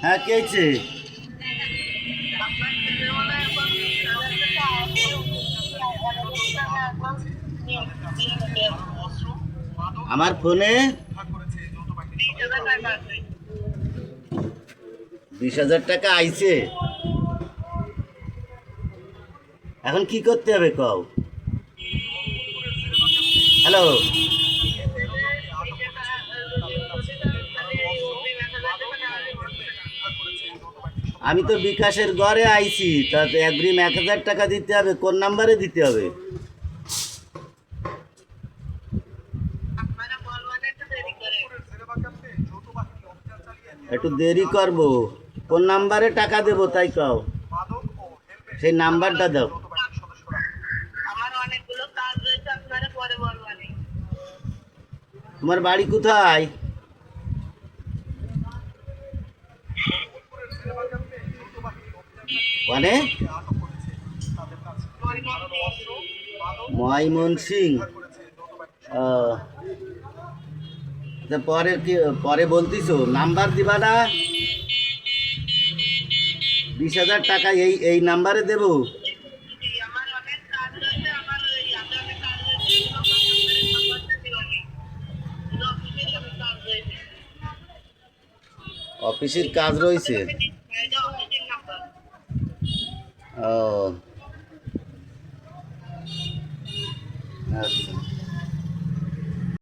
হ্যাঁ, কে হয়েছে? আমার ফোনে 20,000 টাকা আইছে। এখন কি করতে হবে কও? হ্যালো, আমি তো বিকাশের ঘরে আইছি, তাতে অ্যাগ্রিম 1,000 টাকা দিতে হবে। কোন নাম্বারে দিতে হবে? একটু দেরি করবো। কোন নাম্বারে টাকা দেবো তাই কও, সেই নাম্বারটা দাও। তোমার বাড়ি কোথায়? মানে ময়মনসিং? পরে কি পরে বলতিস, নাম্বার দিবা না? 20,000 টাকা এই এই নাম্বারে দেবো? অফিসের কাজ রয়েছে। ও আচ্ছা।